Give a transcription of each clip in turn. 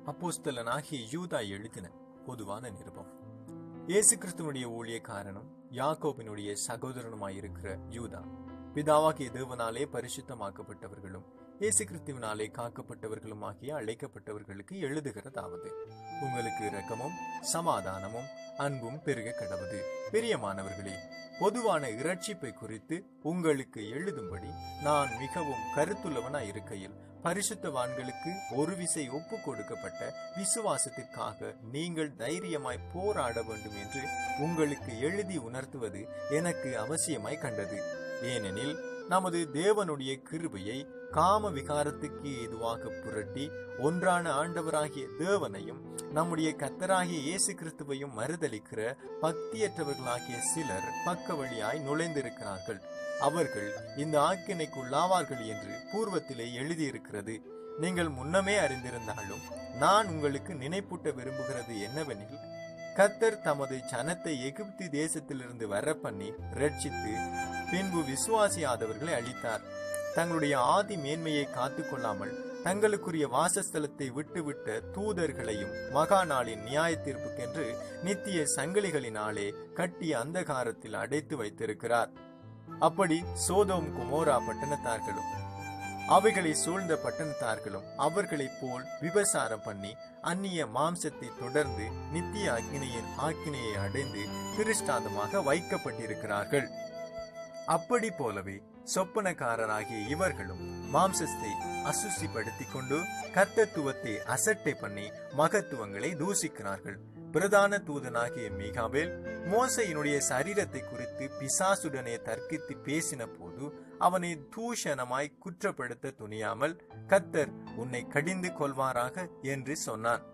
அப்போஸ்தலனாகிய யூதா எழுதின பொதுவான நிருபம். இயேசு கிறிஸ்துவனுடைய ஊழியக்காரனும் யாக்கோபினுடைய சகோதரனுமாயிருக்கிற யூதா, பிதாவாகிய தேவனாலே பரிசுத்தமாக்கப்பட்டவர்களும் இயேசு கிறிஸ்துவினாலே காக்கப்பட்டவர்களும் ஆகிய அழைக்கப்பட்டவர்களுக்கு எழுதுகிறதாவது, உங்களுக்கு இரக்கமும் சமாதானமும் அன்பும் பெருக கடவது. பிரியமானவர்களே, பொதுவான இரட்சிப்பை குறித்து உங்களுக்கு எழுதும்படி நான் மிகவும் கருத்துள்ளவனாயிருக்கையில், பரிசுத்தவான்களுக்கு ஒரு விசை ஒப்பு கொடுக்கப்பட்ட விசுவாசத்திற்காக நீங்கள் தைரியமாய் போராட வேண்டும் என்று உங்களுக்கு எழுதி உணர்த்துவது எனக்கு அவசியமாய் கண்டது. ஏனெனில் நமது தேவனுடைய கிருபையை காம விகாரத்துக்கு ஏதுவாக புரட்டி ஒன்றான ஆண்டவராகிய தேவனையும் நம்முடைய கர்த்தராகிய இயேசு கிறிஸ்துவையும் மறுதலிக்கிற பக்தியற்றவர்களாகிய சிலர் பக்க வழியாய் நுழைந்திருக்கிறார்கள். அவர்கள் இந்த ஆக்கினைக்குள்ளாவார்கள் என்று பூர்வத்திலே எழுதியிருக்கிறது. நீங்கள் முன்னமே அறிந்திருந்தாலும் நான் உங்களுக்கு நினைப்பூட்ட விரும்புகிறது என்னவெனில், கர்த்தர் தமது ஜனத்தை எகிப்து தேசத்திலிருந்து வர பண்ணி ரட்சித்து பின்பு விசுவாசியாதவர்களை அழித்தார். தங்களுடைய ஆதி மேன்மையை காத்து கொள்ளாமல் தங்களுக்குரிய வாசஸ்தலத்தை விட்டுவிட்ட தூதர்களையும் மகா நாளின் நியாய தீர்ப்புக்கென்று நித்திய சங்கிலிகளினாலே கட்டிய அந்தகாரத்தில் அடைத்து வைத்திருக்கிறார். அப்படி சோதோம் குமோரா பட்டணத்தார்களும் அவைகளை சூழ்ந்த பட்டணத்தார்களும் அவர்களைப் போல் விபசாரம் பண்ணி அந்நிய மாம்சத்தை தொடர்ந்து நித்திய அக்னியின் ஆக்கினையை அடைந்து திருஷ்டாந்தமாக வைக்கப்பட்டிருக்கிறார்கள். அப்படி போலவே சொப்பனக்காரராகிய இவர்களும் மாம்சத்தை அசுசிப்படுத்திக் கொண்டு கர்த்தத்துவத்தை அசட்டை பண்ணி மகத்துவங்களை தூசிக்கிறார்கள். பிரதான தூதனாகிய மீகாவேல் மோசையினுடைய சரீரத்தை குறித்து பிசாசுடனே தர்க்கித்து பேசின போது அவனை தூஷணமாய் குற்றப்படுத்த துணியாமல், கர்த்தர் உன்னை கடிந்து கொள்வாராக என்று சொன்னான்.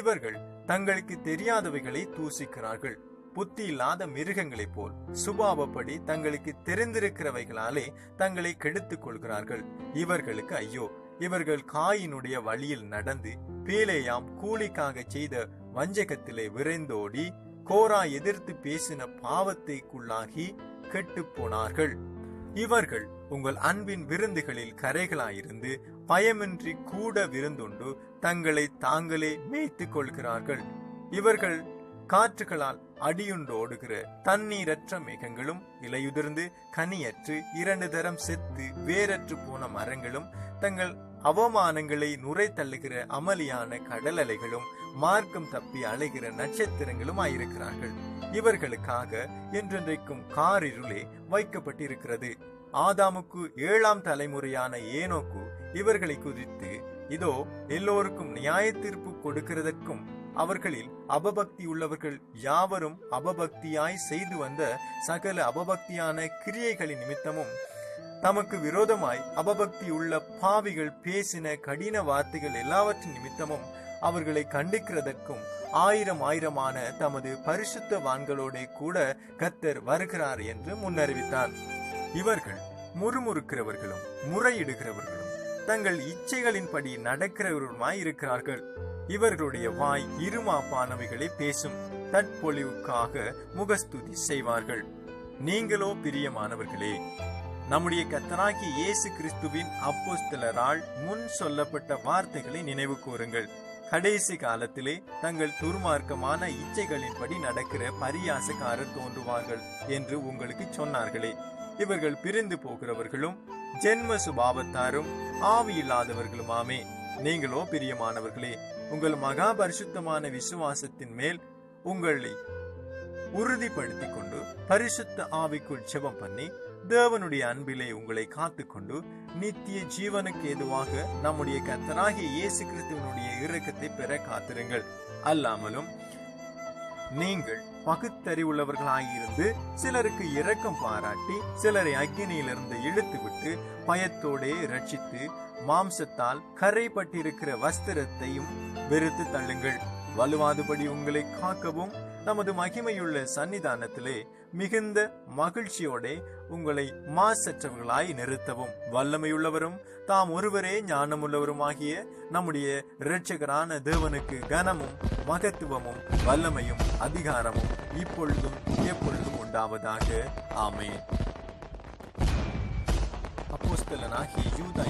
இவர்கள் தங்களுக்கு தெரியாதவைகளை தூசிக்கிறார்கள். புத்தி இல்லாத மிருகங்களைப் போல் சுபாவப்படி தங்களுக்கு தெரிந்திருக்கிறவைகளாலே தங்களை கெடுத்துக் கொள்கிறார்கள். இவர்களுக்கு ஐயோ! இவர்கள் காயினுடைய வழியில் நடந்து பேலேயாம் கூலிக்காக செய்த வஞ்சகத்திலே விரைந்தோடி கோரா எதிர்த்து பேசின பாவத்தைக்குள்ளாகி கெட்டு போனார்கள். இவர்கள் உங்கள் அன்பின் விருந்துகளில் கரைகளாயிருந்து பயமின்றி கூட விருந்துண்டு தங்களை தாங்களே மேய்த்துக் கொள்கிறார்கள். இவர்கள் காற்றுகளால் அடியுண்டோடுகிற தண்ணீரற்ற மேகங்களும் இலையுதிர்ந்து கனியற்று 2 தரம் செத்து வேரற்று போன மரங்களும் தங்கள் அவமானங்களை நுரை தள்ளுகிற அமளியான கடல் அலைகளும் மார்க்கம் தப்பி அலைகிற நட்சத்திரங்களும் ஆயிருக்கிறார்கள். இவர்களுக்காக என்றென்றைக்கும் காரிருளே வைக்கப்பட்டிருக்கிறது. ஆதாமுக்கு 7ஆம் தலைமுறையான ஏனோக்கு இவர்களை குறித்து, இதோ எல்லோருக்கும் நியாய தீர்ப்பு கொடுக்கிறதற்கும் அவர்களில் அபபக்தி உள்ளவர்கள் யாவரும் அபபக்தியாய் செய்து வந்த சகல அபபக்தியான கிரியைகளின் நிமித்தமும் தமக்கு விரோதமாய் அபபக்தி உள்ள பாவிகள் பேசின கடின வார்த்தைகள் எல்லாவற்றின் நிமித்தமும் அவர்களை கண்டிக்கிறதற்கும் 1000 தமது பரிசுத்தவான்களோட கூட கர்த்தர் வருகிறார் என்று முன்னறிவித்தார். இவர்கள் முறுமுறுக்கிறவர்களும் முறையிடுகிறவர்களும் தங்கள் இச்சைகளின்படி நடக்கிறவர்களுமாய் இருக்கிறார்கள். இவர்களுடைய வாய் இருமாப்பானவைகளை பேசும், தற்பொழிவுக்காக முகஸ்துதி செய்வார்கள். நீங்களோ பிரியமானவர்களே, நம்முடைய கர்த்தராகிய இயேசு கிறிஸ்துவின் அப்போஸ்தலரால் முன் சொல்லப்பட்ட வார்த்தைகளை நினைவு கூறுங்கள். கடைசி காலத்திலே தங்கள் துர்மார்க்கமான இச்சைகளின்படி நடக்கிற பரியாசக்காரர் தோன்றுவார்கள் என்று உங்களுக்கு சொன்னார்களே. இவர்கள் பிரிந்து போகிறவர்களும் ஜென்ம சுபாவத்தாரும் ஆவியில்லாதவர்களுமாமே. நீங்களோ பிரியமானவர்களே, உங்கள் மகா பரிசுத்தமான விசுவாசத்தின் மேல் உங்களை உறுதிப்படுத்திக் கொண்டு பரிசுத்த ஆவிக்குள் ஜெபம் பண்ணி தேவனுடைய அன்பிலே உங்களை காத்துக்கொண்டு நித்திய ஜீவனுக்கு ஏதுவாக நம்முடைய கர்த்தராகிய இயேசு கிறிஸ்துவினுடைய இரக்கத்தை பெற காத்திருங்கள். அல்லாமலும் நீங்கள் பகுத்தறிவுள்ளவர்களாயிருந்து சிலருக்கு இரக்கம் பாராட்டி சிலரை அக்கினியிலிருந்து இழுத்துவிட்டு பயத்தோடே ரட்சித்து மாம்சத்தால் கரைப்பட்டிருக்கிற வஸ்திரத்தையும் வெறுத்து தள்ளுங்கள். வலுவாதுபடி உங்களை காக்கவும் நமது மகிமையுள்ள சன்னிதானத்திலே மிகுந்த மகிழ்ச்சியோட உங்களை மாசற்றவர்களாய் நிறுத்தவும் வல்லமையுள்ளவரும் தாம் ஒருவரே ஞானமுள்ளவருமாகிய நம்முடைய இரட்சகரான தேவனுக்கு கனமும் மகத்துவமும் வல்லமையும் அதிகாரமும் இப்பொழுதும் எப்பொழுதும் உண்டாவதாக. ஆமென். அப்போஸ்தலனாகிய யூதா